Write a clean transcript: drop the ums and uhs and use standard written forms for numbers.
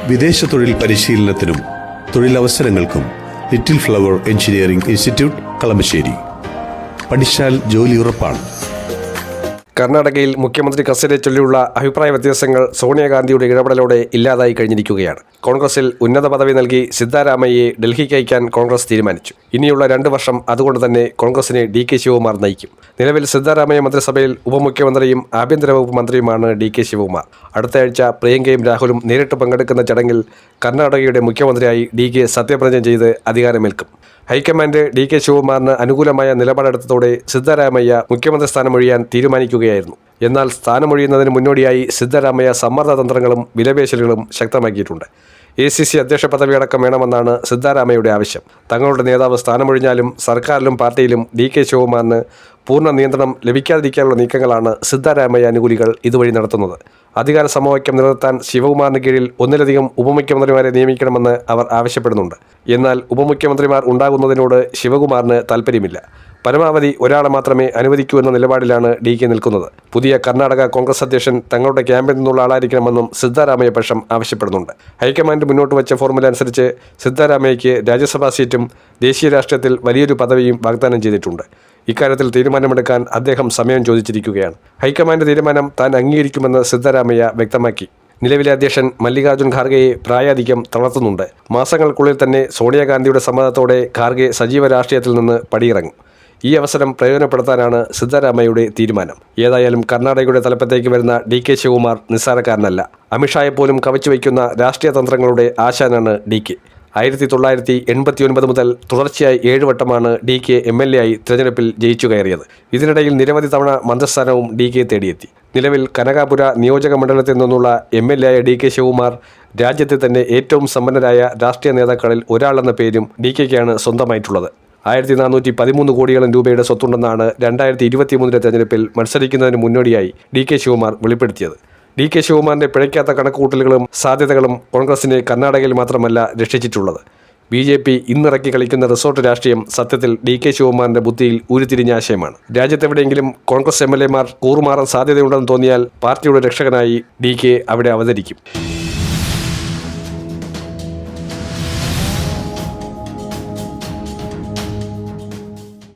വിദേശ തൊഴിൽ പരിശീലനത്തിനും തൊഴിലവസരങ്ങൾക്കും little flower engineering institute Kalamassery. പഠിച്ചാൽ ജോലി ഉറപ്പാണ്. കർണാടകയിൽ മുഖ്യമന്ത്രി കസേരയെ ചൊല്ലിയുള്ള അഭിപ്രായ വ്യത്യാസങ്ങൾ സോണിയാഗാന്ധിയുടെ ഇടപെടലോടെ ഇല്ലാതായി കഴിഞ്ഞിരിക്കുകയാണ്. കോൺഗ്രസിൽ ഉന്നത പദവി നൽകി സിദ്ധാരാമയ്യയെ ഡൽഹിക്ക് അയക്കാൻ കോൺഗ്രസ് തീരുമാനിച്ചു. ഇനിയുള്ള 2 വർഷം അതുകൊണ്ട് തന്നെ കോൺഗ്രസിനെ DK ശിവകുമാർ നയിക്കും. നിലവിൽ സിദ്ധാരാമയ്യ മന്ത്രിസഭയിൽ ഉപമുഖ്യമന്ത്രിയും ആഭ്യന്തര വകുപ്പ് മന്ത്രിയുമാണ് DK ശിവകുമാർ. അടുത്തയാഴ്ച പ്രിയങ്കയും രാഹുലും നേരിട്ട് പങ്കെടുക്കുന്ന ചടങ്ങിൽ കർണാടകയുടെ മുഖ്യമന്ത്രിയായി DK സത്യപ്രതിജ്ഞ ചെയ്ത് അധികാരമേൽക്കും. ഹൈക്കമാൻഡ് DK ശിവകുമാറിന് അനുകൂലമായ നിലപാടെടുത്തതോടെ സിദ്ധാരാമയ്യ മുഖ്യമന്ത്രി സ്ഥാനമൊഴിയാൻ തീരുമാനിക്കുകയായിരുന്നു. എന്നാൽ സ്ഥാനമൊഴിയുന്നതിന് മുന്നോടിയായി സിദ്ധാരാമയ്യ സമ്മർദ്ദ തന്ത്രങ്ങളും വിലപേശലുകളും ശക്തമാക്കിയിട്ടുണ്ട്. ACC അധ്യക്ഷ പദവിയടക്കം വേണമെന്നാണ് സിദ്ധാരാമയ്യയുടെ ആവശ്യം. തങ്ങളുടെ നേതാവ് സ്ഥാനമൊഴിഞ്ഞാലും സർക്കാരിലും പാർട്ടിയിലും DK ശിവകുമാറിന് പൂർണ്ണ നിയന്ത്രണം ലഭിക്കാതിരിക്കാനുള്ള നീക്കങ്ങളാണ് സിദ്ധാരാമയ്യ അനുകൂലികൾ ഇതുവഴി നടത്തുന്നത്. അധികാര സമവാക്യം നിലനിർത്താൻ ശിവകുമാറിന് കീഴിൽ ഒന്നിലധികം ഉപമുഖ്യമന്ത്രിമാരെ നിയമിക്കണമെന്ന് അവർ ആവശ്യപ്പെടുന്നുണ്ട്. എന്നാൽ ഉപമുഖ്യമന്ത്രിമാർ ഉണ്ടാകുന്നതിനോട് ശിവകുമാറിന് താൽപ്പര്യമില്ല. പരമാവധി ഒരാളെ മാത്രമേ അനുവദിക്കൂ എന്ന നിലപാടിലാണ് DK നിൽക്കുന്നത്. പുതിയ കർണാടക കോൺഗ്രസ് അധ്യക്ഷൻ തങ്ങളുടെ ക്യാമ്പിൽ നിന്നുള്ള ആളായിരിക്കണമെന്നും സിദ്ധാരാമയ്യ പക്ഷം ആവശ്യപ്പെടുന്നുണ്ട്. ഹൈക്കമാൻഡ് മുന്നോട്ട് വച്ച ഫോർമുല അനുസരിച്ച് സിദ്ധാരാമയ്യയ്ക്ക് രാജ്യസഭാ സീറ്റും ദേശീയ രാഷ്ട്രീയത്തിൽ വലിയൊരു പദവിയും വാഗ്ദാനം ചെയ്തിട്ടുണ്ട്. ഇക്കാര്യത്തിൽ തീരുമാനമെടുക്കാൻ അദ്ദേഹം സമയം ചോദിച്ചിരിക്കുകയാണ്. ഹൈക്കമാൻഡ് തീരുമാനം താൻ അംഗീകരിക്കുമെന്ന് സിദ്ധാരാമയ്യ വ്യക്തമാക്കി. നിലവിലെ അധ്യക്ഷൻ മല്ലികാർജുൻ ഖാർഗെയെ പ്രായാധിക്യം തളർത്തുന്നുണ്ട്. മാസങ്ങൾക്കുള്ളിൽ തന്നെ സോണിയാഗാന്ധിയുടെ സമ്മതത്തോടെ ഖാർഗെ സജീവ രാഷ്ട്രീയത്തിൽ നിന്ന് പടിയിറങ്ങും. ഈ അവസരം പ്രയോജനപ്പെടുത്താനാണ് സിദ്ധാരാമയ്യയുടെ തീരുമാനം. ഏതായാലും കർണാടകയുടെ തലപ്പത്തേക്ക് വരുന്ന DK ശിവകുമാർ നിസ്സാരക്കാരനല്ല. അമിത്ഷായെപ്പോലും കവച്ചുവയ്ക്കുന്ന രാഷ്ട്രീയ തന്ത്രങ്ങളുടെ ആശാനാണ് DK. 1989 മുതൽ തുടർച്ചയായി 7 വട്ടമാണ് DK MLA ആയി തിരഞ്ഞെടുപ്പിൽ ജയിച്ചു കയറിയത്. ഇതിനിടയിൽ നിരവധി തവണ മന്ത്രിസ്ഥാനവും DK തേടിയെത്തി. നിലവിൽ കനകാപുര നിയോജക മണ്ഡലത്തിൽ നിന്നുള്ള MLA ആയ DK ശിവകുമാർ രാജ്യത്തെ തന്നെ ഏറ്റവും സമ്പന്നരായ രാഷ്ട്രീയ നേതാക്കളിൽ ഒരാളെന്ന പേരും DKയ്ക്കാണ് സ്വന്തമായിട്ടുള്ളത്. 1413 കോടിയോളം രൂപയുടെ സ്വത്തുണ്ടെന്നാണ് 2023 തെരഞ്ഞെടുപ്പിൽ മത്സരിക്കുന്നതിന് മുന്നോടിയായി DK ശിവകുമാർ വെളിപ്പെടുത്തിയത്. DK ശിവകുമാറിന്റെ പിഴയ്ക്കാത്ത കണക്കുകൂട്ടലുകളും സാധ്യതകളും കോൺഗ്രസിനെ കർണാടകയിൽ മാത്രമല്ല രക്ഷിച്ചിട്ടുള്ളത്. BJP ഇന്നിറക്കി കളിക്കുന്ന റിസോർട്ട് രാഷ്ട്രീയം സത്യത്തിൽ DK ശിവകുമാറിന്റെ ബുദ്ധിയിൽ ഉരുത്തിരിഞ്ഞ ആശയമാണ്. രാജ്യത്തെവിടെയെങ്കിലും കോൺഗ്രസ് MLA മാർ കൂറുമാറാൻ സാധ്യതയുണ്ടെന്ന് തോന്നിയാൽ പാർട്ടിയുടെ രക്ഷകനായി DK അവിടെ അവതരിക്കും.